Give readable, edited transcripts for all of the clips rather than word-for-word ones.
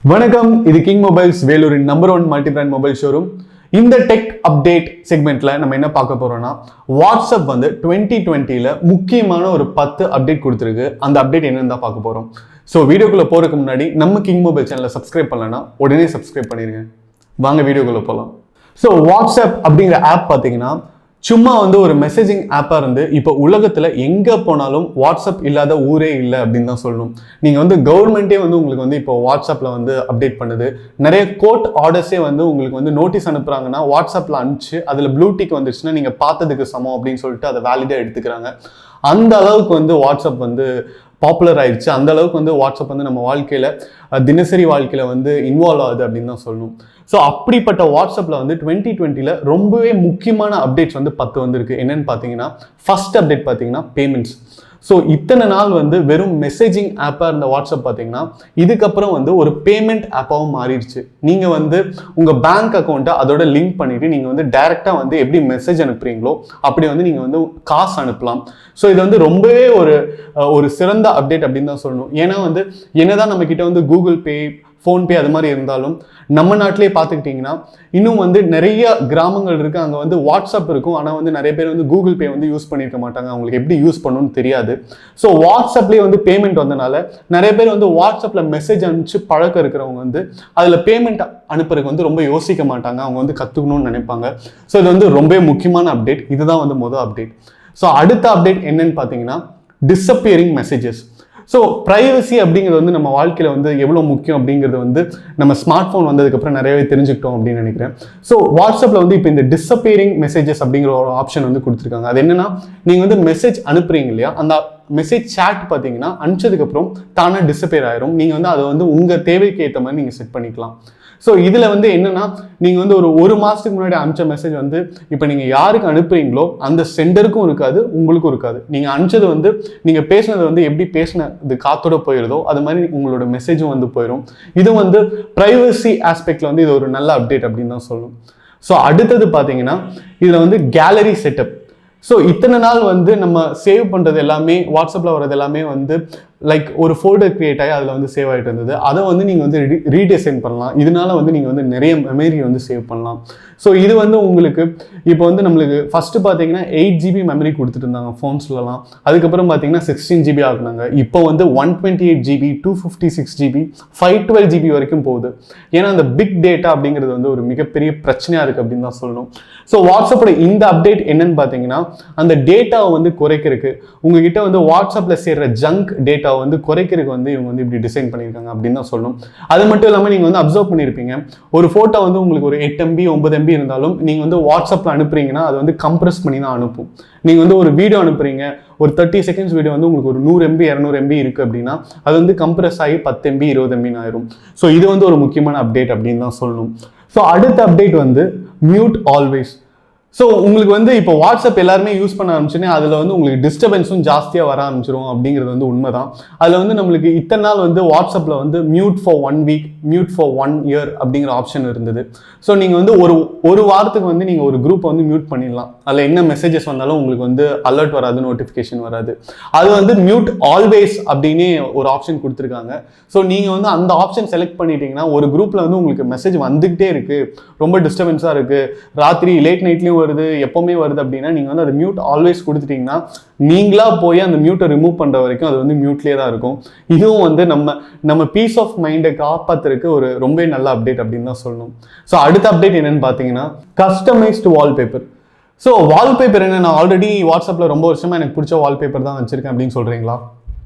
வணக்கம், இது king mobiles வேலூரின் number 1 multi brand mobile showroom. இந்த டெக் அப்டேட் செக்மெண்ட்ல நம்ம என்ன பார்க்க போறோம்னா, வாட்ஸ்அப் வந்து 2020ல முக்கியமான ஒரு 10 அப்டேட் கொடுத்துருக்கு. அந்த அப்டேட் என்னன்னு தான் பார்க்க போறோம். ஸோ வீடியோக்குள்ள போறதுக்கு முன்னாடி நம்ம கிங் மொபைல் சேனலை சப்ஸ்கிரைப் பண்ணலன்னா உடனே சப்ஸ்கிரைப் பண்ணிருங்க. வாங்க வீடியோக்குள்ள போகலாம். ஸோ வாட்ஸ்அப் அப்படிங்கிற ஆப் பார்த்தீங்கன்னா சும்மா வந்து ஒரு மெசேஜிங் ஆப்பாக இருந்து இப்போ உலகத்தில் எங்கே போனாலும் வாட்ஸ்அப் இல்லாத ஊரே இல்லை அப்படின்னு தான் சொல்லணும். நீங்கள் வந்து கவர்மெண்ட்டே வந்து உங்களுக்கு வந்து இப்போ வாட்ஸ்அப்பில் வந்து அப்டேட் பண்ணுது. நிறைய கோர்ட் ஆர்டர்ஸே வந்து உங்களுக்கு வந்து நோட்டீஸ் அனுப்புகிறாங்கன்னா வாட்ஸ்அப்பில் அனுப்பிச்சு அதில் ப்ளூ டிக் வந்துருச்சுன்னா நீங்கள் பார்த்ததுக்கு சமம் அப்படின்னு சொல்லிட்டு அதை வேலிடாக எடுத்துக்கிறாங்க. அந்த அளவுக்கு வந்து வாட்ஸ்அப் வந்து பாப்புலர் ஆயிடுச்சு. அந்த அளவுக்கு வந்து வாட்ஸ்அப் வந்து நம்ம வாழ்க்கையில் தினசரி வாழ்க்கையில் வந்து இன்வால்வ் ஆகுது அப்படின்னு தான் சொல்லணும். ஸோ அப்படிப்பட்ட வாட்ஸ்அப்பில் வந்து 2020ல ரொம்பவே முக்கியமான அப்டேட்ஸ் வந்து 10 வந்திருக்கு. என்னன்னு பார்த்தீங்கன்னா, ஃபர்ஸ்ட் அப்டேட் பார்த்தீங்கன்னா பேமெண்ட்ஸ். ஸோ இத்தனை நாள் வந்து வெறும் மெசேஜிங் ஆப்பாக இருந்த வாட்ஸ்அப் பார்த்தீங்கன்னா இதுக்கப்புறம் வந்து ஒரு பேமெண்ட் ஆப்பாகவும் மாறிடுச்சு. நீங்கள் வந்து உங்கள் பேங்க் அக்கௌண்ட்டை அதோட லிங்க் பண்ணிவிட்டு நீங்கள் வந்து டைரெக்டாக வந்து எப்படி மெசேஜ் அனுப்புறீங்களோ அப்படி வந்து நீங்கள் வந்து காசு அனுப்பலாம். ஸோ இது வந்து ரொம்பவே ஒரு சிறந்த அப்டேட் அப்படின்னு தான் சொல்லணும். ஏன்னா வந்து என்னதான் நம்ம கிட்ட வந்து கூகுள் பே, ஃபோன்பே அது மாதிரி இருந்தாலும் நம்ம நாட்டிலே பார்த்துக்கிட்டிங்கன்னா இன்னும் வந்து நிறைய கிராமங்கள் இருக்குது, அங்கே வந்து வாட்ஸ்அப் இருக்கும். ஆனால் வந்து நிறைய பேர் வந்து கூகுள் பே வந்து யூஸ் பண்ணியிருக்க மாட்டாங்க, அவங்களுக்கு எப்படி யூஸ் பண்ணணும்னு தெரியாது. ஸோ வாட்ஸ்அப்லேயே வந்து பேமெண்ட் வந்தனால நிறைய பேர் வந்து வாட்ஸ்அப்பில் மெசேஜ் அனுப்பிச்சு பழக்கம் இருக்கிறவங்க வந்து அதில் பேமெண்ட் அனுப்புறதுக்கு வந்து ரொம்ப யோசிக்க மாட்டாங்க, அவங்க வந்து கற்றுக்கணும்னு நினைப்பாங்க. ஸோ இது வந்து ரொம்ப முக்கியமான அப்டேட். இதுதான் வந்து மொதல் அப்டேட். ஸோ அடுத்த அப்டேட் என்னன்னு பார்த்தீங்கன்னா டிஸப்பியரிங் மெசேஜஸ். ஸோ ப்ரைவசி அப்படிங்கிறது வந்து நம்ம வாழ்க்கையில் வந்து எவ்வளோ முக்கியம் அப்படிங்கிறது வந்து நம்ம ஸ்மார்ட் ஃபோன் வந்ததுக்கப்புறம் நிறையவே தெரிஞ்சுக்கிட்டோம் அப்படின்னு நினைக்கிறேன். ஸோ வாட்ஸ்அப்பில் வந்து இப்போ இந்த டிஸப்பியரிங் மெசேஜஸ் அப்படிங்கிற ஒரு ஆப்ஷன் வந்து கொடுத்துருக்காங்க. அது என்னன்னா, நீங்கள் வந்து மெசேஜ் அனுப்புறீங்க இல்லையா, அந்த மெசேஜ் சாட் பார்த்தீங்கன்னா அனுப்பிச்சதுக்கப்புறம் தானே டிஸப்பியர் ஆயிரும். நீங்கள் வந்து அதை வந்து உங்கள் தேவைக்கு ஏற்ற மாதிரி நீங்கள் செட் பண்ணிக்கலாம். ஸோ இதில் வந்து என்னன்னா, நீங்கள் வந்து ஒரு மாதத்துக்கு முன்னாடி அனுப்பிச்ச மெசேஜ் வந்து இப்போ நீங்கள் யாருக்கு அனுப்புறீங்களோ அந்த சென்டருக்கும் இருக்காது, உங்களுக்கும் இருக்காது. நீங்கள் அனுப்பிச்சது வந்து நீங்கள் பேசினது வந்து எப்படி பேசினது காத்தோட போயிடுதோ அது மாதிரி உங்களோட மெசேஜும் வந்து போயிடும். இது வந்து ப்ரைவசி ஆஸ்பெக்டில் வந்து இது ஒரு நல்ல அப்டேட் அப்படின்னு தான் சொல்லணும். ஸோ அடுத்தது பார்த்தீங்கன்னா இதில் வந்து கேலரி செட்டப். ஸோ இத்தனை நாள் வந்து நம்ம சேவ் பண்ணுறது எல்லாமே வாட்ஸ்அப்பில் வர்றது எல்லாமே வந்து லைக் ஒரு ஃபோல்டர் கிரியேட் ஆகி அதில் வந்து சேவ் ஆகிட்டு இருந்தது. அதை வந்து நீங்கள் வந்து ரீடிசைன் பண்ணலாம். இதனால வந்து நீங்கள் வந்து நிறைய மெமரி வந்து சேவ் பண்ணலாம். ஸோ இது வந்து உங்களுக்கு இப்போ வந்து நம்மளுக்கு ஃபஸ்ட்டு பார்த்தீங்கன்னா 8 GB மெமரி கொடுத்துட்டு இருந்தாங்க ஃபோன்ஸ்லலாம். அதுக்கப்புறம் பார்த்தீங்கன்னா 16 GB ஆகுனாங்க. இப்போ வந்து 128 GB, 256 GB, 512 GB வரைக்கும் போகுது. ஏன்னா அந்த பிக் டேட்டா அப்படிங்கிறது வந்து ஒரு மிகப்பெரிய பிரச்சனையாக இருக்குது அப்படின்னு தான் சொல்லணும். ஸோ வாட்ஸ்அப்போட இந்த அப்டேட் என்னன்னு பார்த்தீங்கன்னா, அந்த டேட்டாவை வந்து குறைக்கிறதுக்கு உங்ககிட்ட வந்து வாட்ஸ்அப்பில் சேர்ற ஜங்க் டேட்டா வந்து குறைக்கிறதுக்கு வந்து இவங்க வந்து இப்படி டிசைன் பண்ணியிருக்காங்க அப்படின்னு தான் சொல்லணும். அது மட்டும் இல்லாமல் நீங்கள் வந்து அப்சர்வ் பண்ணியிருப்பீங்க, ஒரு ஃபோட்டோ வந்து உங்களுக்கு ஒரு 8 MB 9 MB இருந்தாலும் நீங்கள் வந்து வாட்ஸ்அப்பில் அனுப்புறீங்கன்னா அது வந்து கம்ப்ரஸ் பண்ணி தான் அனுப்பும். நீங்கள் வந்து ஒரு வீடியோ அனுப்புறீங்க, ஒரு 30 செகண்ட்ஸ் வீடியோ வந்து உங்களுக்கு ஒரு 100 MB 200 MB இருக்குது அப்படின்னா அது வந்து கம்ப்ரஸ் ஆகி 10 MB 20 MB ஆயிரும். ஸோ இது வந்து ஒரு முக்கியமான அப்டேட் அப்படின்னு தான் சொல்லணும். ஸோ அடுத்த அப்டேட் வந்து மியூட் ஆல்வேஸ். ஸோ உங்களுக்கு வந்து இப்போ வாட்ஸ்அப் எல்லாருமே யூஸ் பண்ண ஆரம்பிச்சுன்னா அதில் வந்து உங்களுக்கு டிஸ்டர்பன்ஸும் ஜாஸ்தியாக வர ஆரம்பிச்சிடும் அப்படிங்கிறது வந்து உண்மைதான். அதில் வந்து நம்மளுக்கு இத்தனை நாள் வந்து வாட்ஸ்அப்பில் வந்து mute for 1 week, mute for 1 year அப்படிங்கிற ஆப்ஷன் இருந்தது. ஸோ நீங்கள் வந்து ஒரு வாரத்துக்கு வந்து நீங்கள் ஒரு குரூப்பை வந்து மியூட் பண்ணிடலாம். அதில் என்ன மெசேஜஸ் வந்தாலும் உங்களுக்கு வந்து அலர்ட் வராது, நோட்டிஃபிகேஷன் வராது. அது வந்து மியூட் ஆல்வேஸ் அப்படின்னே ஒரு ஆப்ஷன் கொடுத்துருக்காங்க. ஸோ நீங்கள் வந்து அந்த ஆப்ஷன் செலக்ட் பண்ணிட்டீங்கன்னா ஒரு குரூப்பில் வந்து உங்களுக்கு மெசேஜ் வந்துகிட்டே இருக்குது, ரொம்ப டிஸ்டர்பன்ஸாக இருக்குது, ராத்திரி லேட் நைட்லேயும் வருது, எப்பவுமே வருது அப்படின்னா நீங்கள் வந்து அதை மியூட் ஆல்வேஸ் கொடுத்துட்டீங்கன்னா நீங்களா போய் அந்த மியூட்டை ரிமூவ் பண்ணுற வரைக்கும் அது வந்து மியூட்லேயே தான் இருக்கும். இதுவும் வந்து நம்ம பீஸ் ஆஃப் மைண்டை காப்பாற்றுறதுக்கு ஒரு ரொம்ப நல்ல அப்டேட் அப்படின்னு தான் சொல்லணும். ஸோ அடுத்த அப்டேட் என்னன்னு பார்த்தீங்கன்னா கஸ்டமைஸ்டு வால்பேப்பர். ஸோ வால்பேப்பர் என்ன, நான் ஆல்ரெடி வாட்ஸ்அப்பில் ரொம்ப வருஷமாக எனக்கு பிடிச்ச வால்பேப்பர் தான் வச்சுருக்கேன் அப்படின்னு சொல்கிறீங்களா?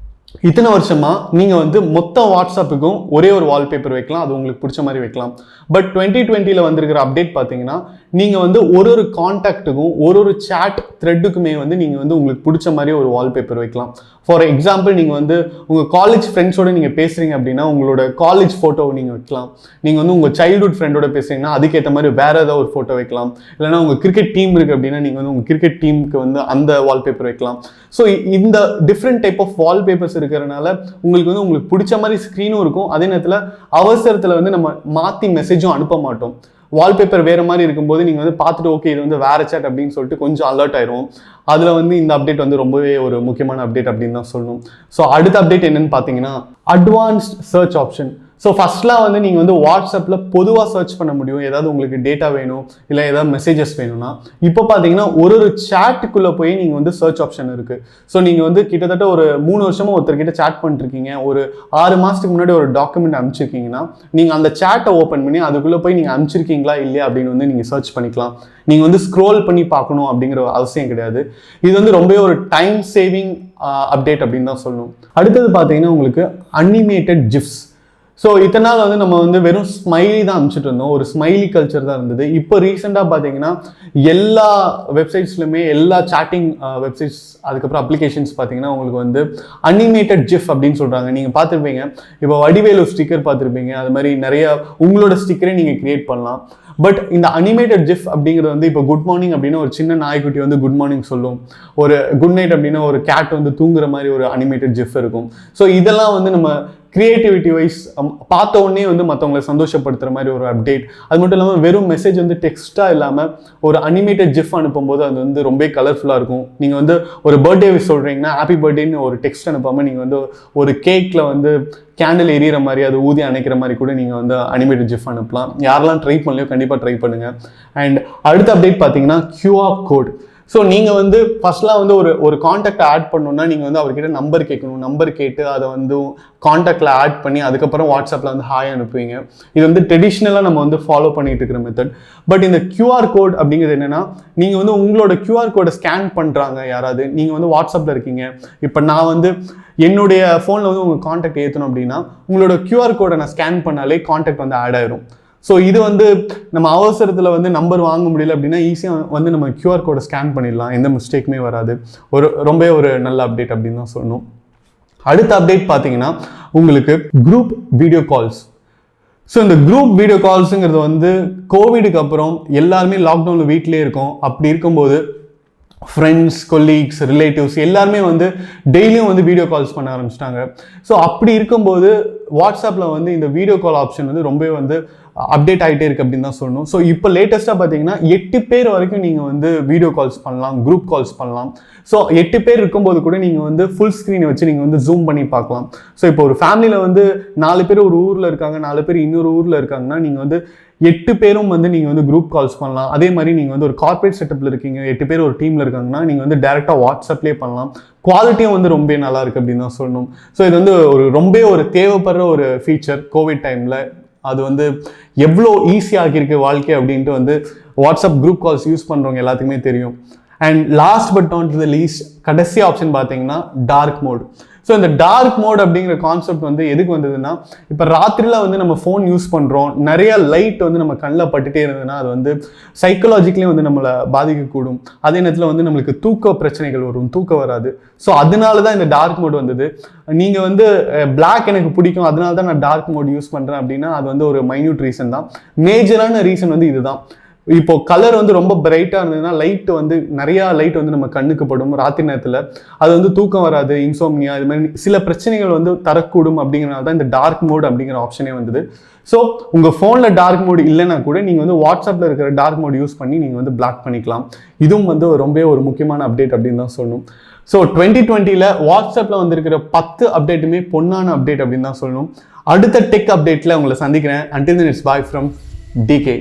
இத்தனை வருஷமா நீங்கள் வந்து மொத்த வாட்ஸ்அப்புக்கும் ஒரே ஒரு வால்பேப்பர் வைக்கலாம், அது உங்களுக்கு பிடிச்ச மாதிரி வைக்கலாம். பட் 2020ல வந்திருக்கிற அப்டேட் பார்த்தீங்கன்னா நீங்கள் வந்து ஒரு கான்டாக்ட்டுக்கும் ஒரு சேட் த்ரெட்டுக்குமே வந்து நீங்கள் வந்து உங்களுக்கு பிடிச்ச மாதிரி ஒரு வால்பேப்பர் வைக்கலாம். ஃபார் எக்ஸாம்பிள் நீங்கள் வந்து உங்கள் காலேஜ் ஃப்ரெண்ட்ஸோட நீங்கள் பேசுகிறீங்க அப்படின்னா உங்களோட காலேஜ் ஃபோட்டோவை நீங்கள் வைக்கலாம். நீங்கள் வந்து உங்கள் சைல்ட்ஹுட் ஃப்ரெண்டோட பேசுகிறீங்கன்னா அதுக்கேற்ற மாதிரி வேறு ஏதாவது ஒரு ஃபோட்டோ வைக்கலாம். இல்லைனா உங்கள் கிரிக்கெட் டீம் இருக்குது அப்படின்னா நீங்கள் வந்து உங்கள் கிரிக்கெட் டீமுக்கு வந்து அந்த வால்பேப்பர் வைக்கலாம். ஸோ இந்த டிஃப்ரெண்ட் டைப் ஆஃப் வால்பேப்பர்ஸ் இருக்கிறதுனால உங்களுக்கு பிடிச்ச மாதிரி ஸ்க்ரீனும் இருக்கும். அதே நேரத்தில் அவசரத்தில் வந்து நம்ம மாற்றி மெசேஜும் அனுப்ப மாட்டோம். வால்பேப்பர் வேறு மாதிரி இருக்கும்போது நீங்கள் வந்து பார்த்துட்டு ஓகே இது வந்து வேறு சேட் அப்படின்னு சொல்லிட்டு கொஞ்சம் அலர்ட் ஆயிரும். அதில் வந்து இந்த அப்டேட் வந்து ரொம்பவே ஒரு முக்கியமான அப்டேட் அப்படின்னு தான் சொல்லணும். ஸோ அடுத்த அப்டேட் என்னன்னு பார்த்தீங்கன்னா அட்வான்ஸ்ட் சர்ச் ஆப்ஷன். ஸோ ஃபர்ஸ்ட்லாம் வந்து நீங்கள் வந்து வாட்ஸ்அப்பில் பொதுவாக சர்ச் பண்ண முடியும், ஏதாவது உங்களுக்கு டேட்டா வேணும் இல்லை ஏதாவது மெசேஜஸ் வேணும்னா. இப்போ பார்த்தீங்கன்னா ஒரு சேட்டுக்குள்ளே போய் நீங்கள் வந்து சர்ச் ஆப்ஷன் இருக்குது. ஸோ நீங்கள் வந்து கிட்டத்தட்ட ஒரு 3 வருஷமாக ஒருத்தர்கிட்ட சேட் பண்ணிருக்கீங்க, ஒரு 6 மாதத்துக்கு முன்னாடி ஒரு டாக்குமெண்ட் அனுப்பிச்சிருக்கீங்கன்னா நீங்கள் அந்த சேட்டை ஓப்பன் பண்ணி அதுக்குள்ளே போய் நீங்கள் அனுப்பிச்சிருக்கீங்களா இல்லையா அப்படின்னு வந்து நீங்கள் சர்ச் பண்ணிக்கலாம். நீங்கள் வந்து ஸ்க்ரோல் பண்ணி பார்க்கணும் அப்படிங்கிற அவசியம் கிடையாது. இது வந்து ரொம்ப ஒரு டைம் சேவிங் அப்டேட் அப்படின்னு தான் சொல்லணும். அடுத்தது பார்த்தீங்கன்னா உங்களுக்கு அனிமேட்டட் ஜிஃப்ஸ். ஸோ இத்தனை நாள் வந்து நம்ம வந்து வெறும் ஸ்மைலி தான் அனுப்பிச்சிட்டு இருந்தோம், ஒரு ஸ்மைலி கல்ச்சர் தான் இருந்தது. இப்போ ரீசெண்டாக பார்த்தீங்கன்னா எல்லா வெப்சைட்ஸ்லையுமே எல்லா சேட்டிங் வெப்சைட்ஸ் அதுக்கப்புறம் அப்ளிகேஷன்ஸ் பார்த்தீங்கன்னா உங்களுக்கு வந்து அனிமேட்டட் ஜிஃப் அப்படின்னு சொல்கிறாங்க. நீங்கள் பார்த்துருப்பீங்க, இப்போ வடிவேலு ஸ்டிக்கர் பார்த்துருப்பீங்க, அது மாதிரி நிறைய உங்களோட ஸ்டிக்கரே நீங்கள் கிரியேட் பண்ணலாம். பட் இந்த அனிமேட்டட் ஜிஃப் அப்படிங்கிறது வந்து இப்போ குட் மார்னிங் அப்படின்னா ஒரு சின்ன நாய்க்குட்டி வந்து குட் மார்னிங் சொல்லும், ஒரு குட் நைட் அப்படின்னா ஒரு கேட் வந்து தூங்குற மாதிரி ஒரு அனிமேட்டட் ஜிஃப் இருக்கும். ஸோ இதெல்லாம் வந்து நம்ம கிரியேட்டிவிட்டி வைஸ் பார்த்த உடனே வந்து மற்றவங்களை சந்தோஷப்படுத்துகிற மாதிரி ஒரு அப்டேட். அது மட்டும் இல்லாமல் வெறும் மெசேஜ் வந்து டெக்ஸ்ட்டாக இல்லாமல் ஒரு அனிமேட்டட் ஜிஃப் அனுப்பும்போது அது வந்து ரொம்ப கலர்ஃபுல்லாக இருக்கும். நீங்கள் வந்து ஒரு பர்த்டே விஷ் சொல்கிறீங்கன்னா ஹாப்பி பர்த்டேன்னு ஒரு டெக்ஸ்ட் அனுப்பாமல் நீங்கள் வந்து ஒரு கேக்கில் வந்து கேண்டில் எரியிற மாதிரி அது ஊதி அணைக்கிற மாதிரி கூட நீங்கள் வந்து அனிமேட்டட் ஜிஃப் அனுப்பலாம். யாரெல்லாம் ட்ரை பண்ணலையோ கண்டிப்பாக ட்ரை பண்ணுங்கள். அண்ட் அடுத்த அப்டேட் பார்த்தீங்கன்னா QR கோட். ஸோ நீங்கள் வந்து ஃபர்ஸ்ட்லாம் வந்து ஒரு காண்டாக்டை ஆட் பண்ணணும்னா நீங்கள் வந்து அவர்கிட்ட நம்பர் கேட்கணும், நம்பர் கேட்டு அதை வந்து காண்டாக்டில் ஆட் பண்ணி அதுக்கப்புறம் வாட்ஸ்அப்பில் வந்து ஹாய் அனுப்புவீங்க. இது வந்து ட்ரெடிஷ்னலாக நம்ம வந்து ஃபாலோ பண்ணிட்டு இருக்கிற மெத்தட். பட் இந்த QR கோட் அப்படிங்கிறது என்னென்னா, நீங்கள் வந்து உங்களோட QR கோடை ஸ்கேன் பண்ணுறாங்க யாராவது, நீங்கள் வந்து வாட்ஸ்அப்பில் இருக்கீங்க, இப்போ நான் வந்து என்னுடைய ஃபோனில் வந்து உங்கள் காண்டாக்ட் ஏற்றணும் அப்படின்னா உங்களோட QR கோடை நான் ஸ்கேன் பண்ணாலே காண்டாக்ட் வந்து ஆட் ஆயிரும். ஸோ இது வந்து நம்ம அவசரத்தில் வந்து நம்பர் வாங்க முடியல அப்படின்னா ஈஸியாக வந்து நம்ம QR கோடை ஸ்கேன் பண்ணிடலாம், எந்த மிஸ்டேக்குமே வராது. ரொம்ப ஒரு நல்ல அப்டேட் அப்படின்னு தான் சொல்லணும். அடுத்த அப்டேட் பார்த்தீங்கன்னா உங்களுக்கு குரூப் வீடியோ கால்ஸ். ஸோ இந்த குரூப் வீடியோ கால்ஸுங்கிறது வந்து கோவிடுக்கு அப்புறம் எல்லாருமே லாக்டவுனில் வீட்டிலே இருக்கோம். அப்படி இருக்கும்போது ஃப்ரெண்ட்ஸ், கொலீக்ஸ், ரிலேட்டிவ்ஸ் எல்லாருமே வந்து டெய்லியும் வந்து வீடியோ கால்ஸ் பண்ண ஆரம்பிச்சிட்டாங்க. ஸோ அப்படி இருக்கும்போது வாட்ஸ்அப்பில் வந்து இந்த வீடியோ கால் ஆப்ஷன் வந்து ரொம்ப வந்து அப்டேட் ஆகிட்டே இருக்குது அப்படின்னு தான் சொல்லணும். ஸோ இப்போ லேட்டஸ்ட்டாக பார்த்தீங்கன்னா 8 பேர் வரைக்கும் நீங்கள் வந்து வீடியோ கால்ஸ் பண்ணலாம், குரூப் கால்ஸ் பண்ணலாம். ஸோ 8 பேர் இருக்கும்போது கூட நீங்கள் வந்து ஃபுல் ஸ்க்ரீனை வச்சு நீங்கள் வந்து ஜூம் பண்ணி பார்க்கலாம். ஸோ இப்போ ஒரு ஃபேமிலியில் வந்து 4 பேர் ஒரு ஊரில் இருக்காங்க, 4 பேர் இன்னொரு ஊரில் இருக்காங்கன்னா நீங்கள் வந்து 8 பேரும் வந்து நீங்கள் வந்து குரூப் கால்ஸ் பண்ணலாம். அதே மாதிரி நீங்கள் வந்து ஒரு கார்பரேட் செட்டப்பில் இருக்கீங்க, 8 பேர் ஒரு டீமில் இருக்காங்கன்னா நீங்கள் வந்து டேரெக்டாக வாட்ஸ்அப்லேயே பண்ணலாம். குவாலிட்டியும் வந்து ரொம்ப நல்லா இருக்குது அப்படின்னு தான் சொல்லணும். ஸோ இது வந்து ரொம்ப ஒரு தேவைப்படுற ஒரு ஃபீச்சர் கோவிட் டைமில். அது வந்து எவ்வளோ ஈஸியாக இருக்குது வாழ்க்கை அப்படின்ட்டு வந்து வாட்ஸ்அப் குரூப் கால்ஸ் யூஸ் பண்ணுறவங்க எல்லாத்துக்குமே தெரியும். And last but not the least கடைசி ஆப்ஷன் பார்த்தீங்கன்னா டார்க் மோட். ஸோ இந்த டார்க் மோட் அப்படிங்கிற கான்செப்ட் வந்து எதுக்கு வந்ததுன்னா, இப்போ ராத்திரியில் வந்து நம்ம ஃபோன் யூஸ் பண்ணுறோம், நிறைய லைட் வந்து நம்ம கண்ணில் பட்டுட்டே இருந்ததுன்னா அது வந்து சைக்கலாஜிக்கலி வந்து நம்மளை பாதிக்கக்கூடும். அதே நேரத்தில் வந்து நம்மளுக்கு தூக்க பிரச்சனைகள் வரும், தூக்கம் வராது. ஸோ அதனால தான் இந்த டார்க் மோட் வந்தது. நீங்கள் வந்து பிளாக் எனக்கு பிடிக்கும் அதனால தான் நான் டார்க் மோட் யூஸ் பண்ணுறேன் அப்படின்னா அது வந்து ஒரு மைன்யூட் ரீசன் தான். மேஜரான ரீசன் வந்து இதுதான். இப்போ கலர் வந்து ரொம்ப பிரைட்டாக இருந்ததுன்னா லைட் வந்து நிறையா லைட் வந்து நம்ம கண்ணுக்கு படும் ராத்திரி நேரத்தில், அது வந்து தூக்கம் வராது, இன்சோம்னியா, இது மாதிரி சில பிரச்சனைகள் வந்து தரக்கூடும். அப்படிங்கிறனால தான் இந்த டார்க் மோட் அப்படிங்கிற ஆப்ஷனே வந்தது. ஸோ உங்கள் ஃபோனில் டார்க் மோட் இல்லைன்னா கூட நீங்கள் வந்து வாட்ஸ்அப்பில் இருக்கிற டார்க் மோட் யூஸ் பண்ணி நீங்கள் வந்து பிளாக் பண்ணிக்கலாம். இதுவும் வந்து ரொம்ப ஒரு முக்கியமான அப்டேட் அப்படின்னு தான் சொல்லணும். ஸோ 2020 வாட்ஸ்அப்பில் வந்திருக்கிற 10 அப்டேட்டுமே பொன்னான அப்டேட் அப்படின்னு தான் சொல்லணும். அடுத்த டெக் அப்டேட்டில் உங்களை சந்திக்கிறேன். Until then, it's bye from DK.